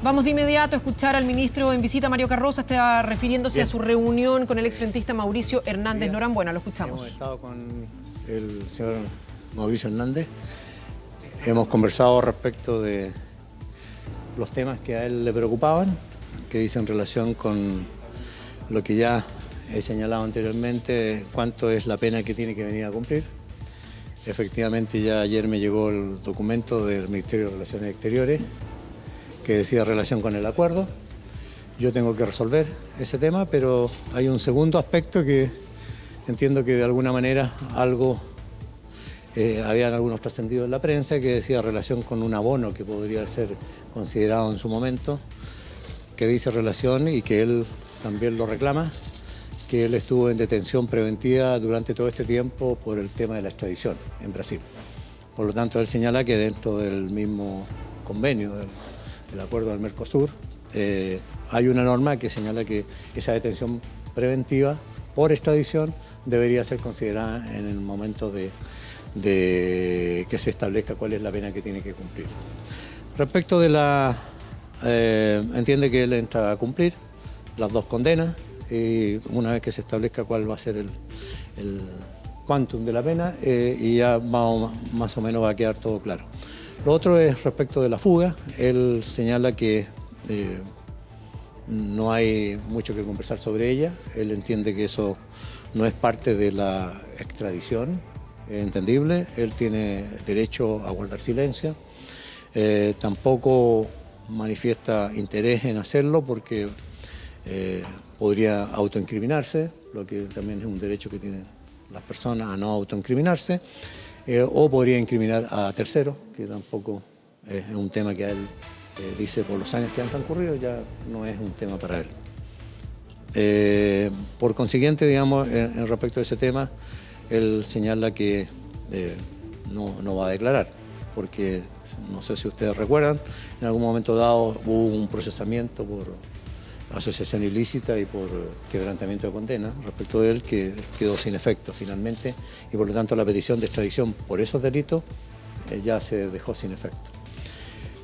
Vamos de inmediato a escuchar al ministro en visita, Mario Carroza, está refiriéndose a su reunión con el exfrentista Mauricio Hernández Norambuena. Lo escuchamos. Hemos estado con el señor Mauricio Hernández. Hemos conversado respecto de los temas que a él le preocupaban, que dice en relación con lo que ya he señalado anteriormente, cuánto es la pena que tiene que venir a cumplir. Efectivamente, ya ayer me llegó el documento del Ministerio de Relaciones Exteriores que decía relación con el acuerdo. Yo tengo que resolver ese tema, pero hay un segundo aspecto que entiendo que de alguna manera habían algunos trascendidos en la prensa que decía relación con un abono que podría ser considerado en su momento, que dice relación y que él también lo reclama, que él estuvo en detención preventiva durante todo este tiempo por el tema de la extradición en Brasil. Por lo tanto, él señala que dentro del mismo convenio del acuerdo del Mercosur hay una norma que señala que esa detención preventiva por extradición debería ser considerada en el momento de que se establezca cuál es la pena que tiene que cumplir. Respecto de entiende que él entra a cumplir las dos condenas y una vez que se establezca cuál va a ser el quantum de la pena y ya más o menos va a quedar todo claro. Lo otro es respecto de la fuga. Él señala que no hay mucho que conversar sobre ella. Él entiende que eso no es parte de la extradición, es entendible. Él tiene derecho a guardar silencio. Tampoco manifiesta interés en hacerlo porque podría autoincriminarse, lo que también es un derecho que tienen las personas a no autoincriminarse. O podría incriminar a terceros, que tampoco es un tema que a él dice por los años que han transcurrido, ya no es un tema para él. Por consiguiente, digamos, en respecto a ese tema, él señala que no va a declarar, porque no sé si ustedes recuerdan, en algún momento dado hubo un procesamiento por asociación ilícita y por quebrantamiento de condena respecto de él que quedó sin efecto finalmente y por lo tanto la petición de extradición por esos delitos ya se dejó sin efecto.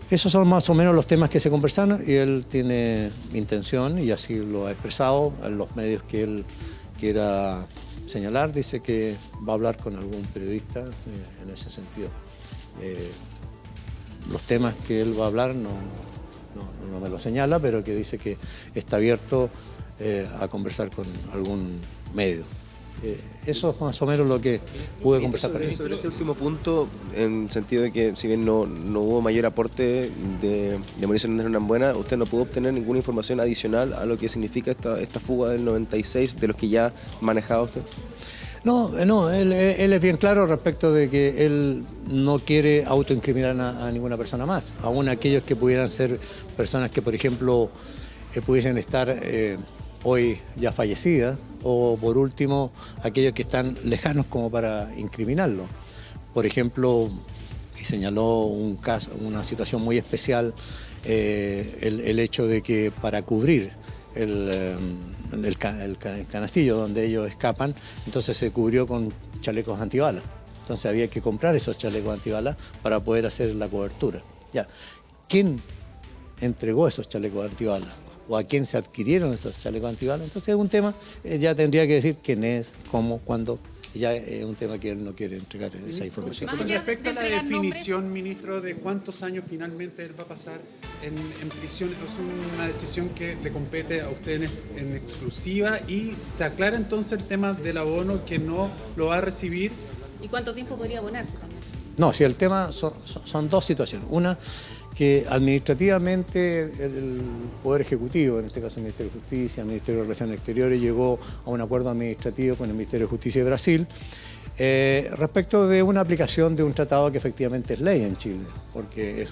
Esos son más o menos los temas que se conversaron y él tiene intención y así lo ha expresado en los medios que él quiera señalar. Dice que va a hablar con algún periodista en ese sentido. Los temas que él va a hablar no me lo señala, pero que dice que está abierto a conversar con algún medio. Eso es más o menos lo que pude conversar con él. Sobre este último punto, en el sentido de que si bien no hubo mayor aporte de Mauricio Hernández Norambuena, usted no pudo obtener ninguna información adicional a lo que significa esta fuga del 96 de los que ya manejaba usted. No, él es bien claro respecto de que él no quiere autoincriminar a ninguna persona más, aún aquellos que pudieran ser personas que, por ejemplo, pudiesen estar hoy ya fallecidas, o por último, aquellos que están lejanos como para incriminarlo. Por ejemplo, y señaló un caso, una situación muy especial, el hecho de que para cubrir el canastillo donde ellos escapan, entonces se cubrió con chalecos antibalas. Entonces había que comprar esos chalecos antibalas para poder hacer la cobertura. Ya, ¿quién entregó esos chalecos antibalas? ¿O a quién se adquirieron esos chalecos antibalas? Entonces es un tema, ya tendría que decir quién es, cómo, cuándo. Ya es un tema que él no quiere entregar esa información. Con respecto a la definición, ministro, de cuántos años finalmente él va a pasar en prisión, es una decisión que le compete a usted en exclusiva y se aclara entonces el tema del abono que no lo va a recibir. ¿Y cuánto tiempo podría abonarse también? No, si el tema son dos situaciones. Una, que administrativamente el Poder Ejecutivo, en este caso el Ministerio de Justicia, el Ministerio de Relaciones Exteriores, llegó a un acuerdo administrativo con el Ministerio de Justicia de Brasil respecto de una aplicación de un tratado que efectivamente es ley en Chile, porque es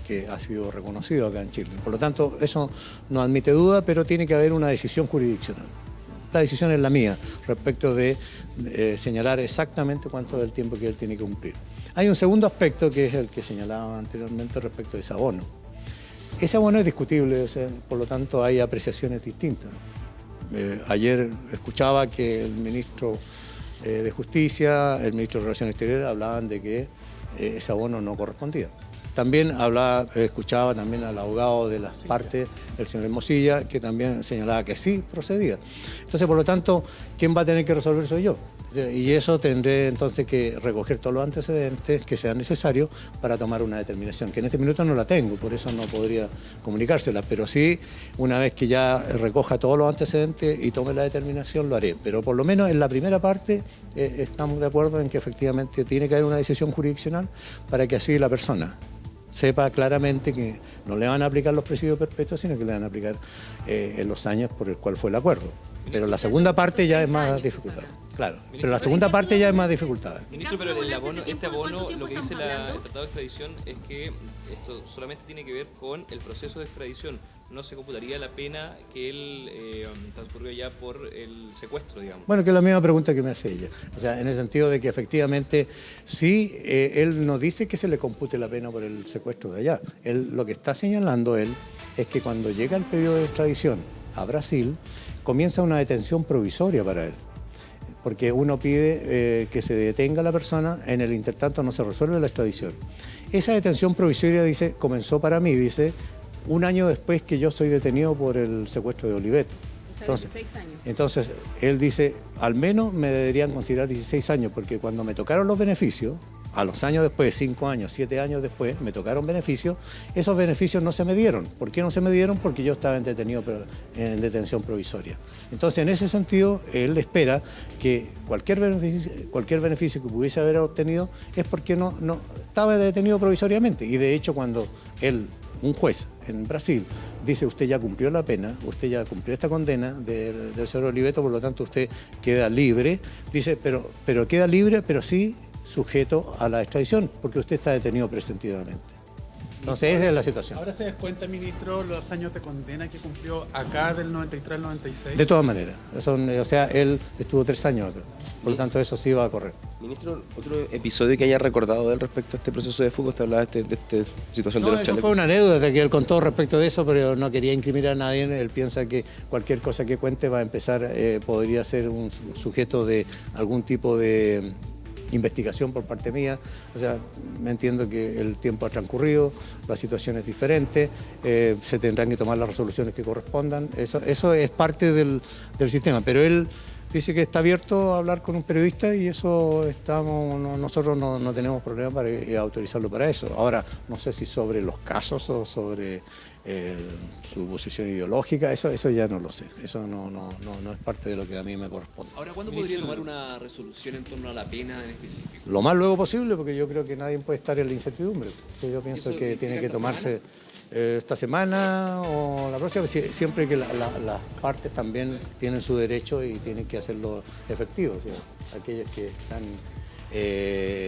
que ha sido reconocido acá en Chile. Por lo tanto, eso no admite duda, pero tiene que haber una decisión jurisdiccional. La decisión es la mía respecto de señalar exactamente cuánto es el tiempo que él tiene que cumplir. Hay un segundo aspecto que es el que señalaba anteriormente respecto de ese abono. Ese abono es discutible, o sea, por lo tanto hay apreciaciones distintas. Ayer escuchaba que el ministro de Justicia, el ministro de Relaciones Exteriores hablaban de que ese abono no correspondía. También escuchaba también al abogado de las partes, el señor Hermosilla, que también señalaba que sí procedía. Entonces, por lo tanto, ¿quién va a tener que resolver? Soy yo. Y eso tendré entonces que recoger todos los antecedentes que sean necesarios para tomar una determinación, que en este minuto no la tengo, por eso no podría comunicársela, pero sí, una vez que ya recoja todos los antecedentes y tome la determinación, lo haré. Pero por lo menos en la primera parte estamos de acuerdo en que efectivamente tiene que haber una decisión jurisdiccional para que así la persona sepa claramente que no le van a aplicar los presidios perpetuos, sino que le van a aplicar en los años por el cual fue el acuerdo. Pero la segunda parte ya es más dificultad. Claro, pero la segunda parte ya es más dificultad. Ministro, pero el abono, este abono, lo que dice el Tratado de Extradición es que esto solamente tiene que ver con el proceso de extradición. No se computaría la pena que él transcurrió ya por el secuestro, digamos. Bueno, que es la misma pregunta que me hace ella. O sea, en el sentido de que efectivamente sí, él no dice que se le compute la pena por el secuestro de allá. Lo que está señalando él es que cuando llega el periodo de extradición a Brasil, comienza una detención provisoria para él. Porque uno pide que se detenga la persona, en el intertanto no se resuelve la extradición. Esa detención provisoria, dice, comenzó para mí, dice, un año después que yo estoy detenido por el secuestro de Oliveto. O sea, 16 años. Entonces, él dice, al menos me deberían considerar 16 años, porque cuando me tocaron los beneficios, a los años después, 5 años, 7 años después, me tocaron beneficios, esos beneficios no se me dieron. ¿Por qué no se me dieron? Porque yo estaba en detención provisoria. Entonces, en ese sentido, él espera que cualquier beneficio que pudiese haber obtenido es porque no estaba detenido provisoriamente. Y de hecho, cuando un juez en Brasil dice usted ya cumplió la pena, usted ya cumplió esta condena del señor Oliveto, por lo tanto usted queda libre, dice, pero queda libre, pero sí sujeto a la extradición, porque usted está detenido preventivamente. Entonces, esa es la situación. ¿Ahora se descuenta, ministro, los años de condena que cumplió acá del 93 al 96? De todas maneras. O sea, él estuvo 3 años acá. Por lo tanto, eso sí va a correr. Ministro, ¿otro episodio que haya recordado de él respecto a este proceso de fuga? Usted hablaba de esta situación de los Eso chalecos. fue una anécdota que él contó respecto de eso, pero no quería incriminar a nadie. Él piensa que cualquier cosa que cuente va a empezar, podría ser un sujeto de algún tipo de investigación por parte mía. O sea, me entiendo que el tiempo ha transcurrido, la situación es diferente, se tendrán que tomar las resoluciones que correspondan. Eso es parte del sistema, pero él dice que está abierto a hablar con un periodista y eso nosotros no tenemos problema para autorizarlo para eso. Ahora, no sé si sobre los casos o sobre su posición ideológica, eso ya no lo sé. Eso no es parte de lo que a mí me corresponde. Ahora, ¿cuándo podría tomar una resolución en torno a la pena en específico? Lo más luego posible, porque yo creo que nadie puede estar en la incertidumbre. Yo pienso que tiene que tomarse esta semana o la próxima, siempre que las partes también tienen su derecho y tienen que hacerlo efectivo. O sea, aquellos que están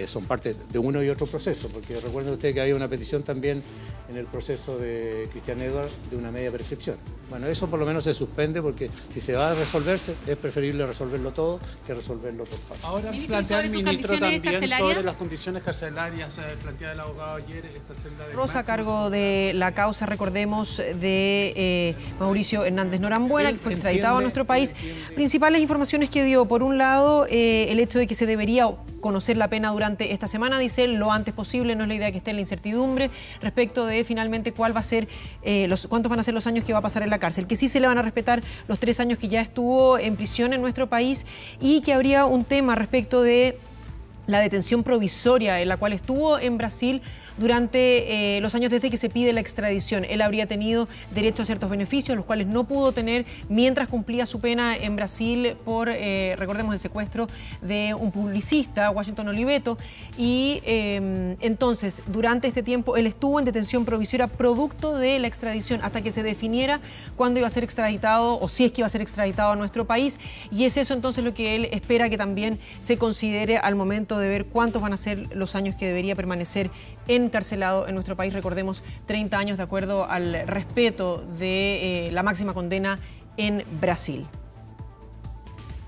son parte de uno y otro proceso, porque recuerden ustedes que había una petición también en el proceso de Cristian Edward de una media prescripción. Bueno, eso por lo menos se suspende porque si se va a resolverse es preferible resolverlo todo que resolverlo por parte. Ahora Ministro, plantea el ¿sobre sus ministro condiciones también carcelarias? sobre las condiciones carcelarias, plantea el abogado ayer esta celda de Rosa, a máximo cargo de la causa, recordemos, de Mauricio Hernández Norambuena, que fue extraditado a nuestro país. Principales informaciones que dio, por un lado, el hecho de que se debería conocer la pena durante esta semana, dice él, lo antes posible, no es la idea que esté en la incertidumbre respecto de finalmente cuál va a ser, cuántos van a ser los años que va a pasar en la cárcel, que sí se le van a respetar los 3 años que ya estuvo en prisión en nuestro país y que habría un tema respecto de la detención provisoria en la cual estuvo en Brasil durante los años desde que se pide la extradición. Él habría tenido derecho a ciertos beneficios, los cuales no pudo tener mientras cumplía su pena en Brasil por, recordemos, el secuestro de un publicista, Washington Oliveto, y entonces, durante este tiempo, él estuvo en detención provisoria producto de la extradición hasta que se definiera cuándo iba a ser extraditado o si es que iba a ser extraditado a nuestro país, y es eso entonces lo que él espera que también se considere al momento de ver cuántos van a ser los años que debería permanecer encarcelado en nuestro país. Recordemos, 30 años de acuerdo al respeto de la máxima condena en Brasil.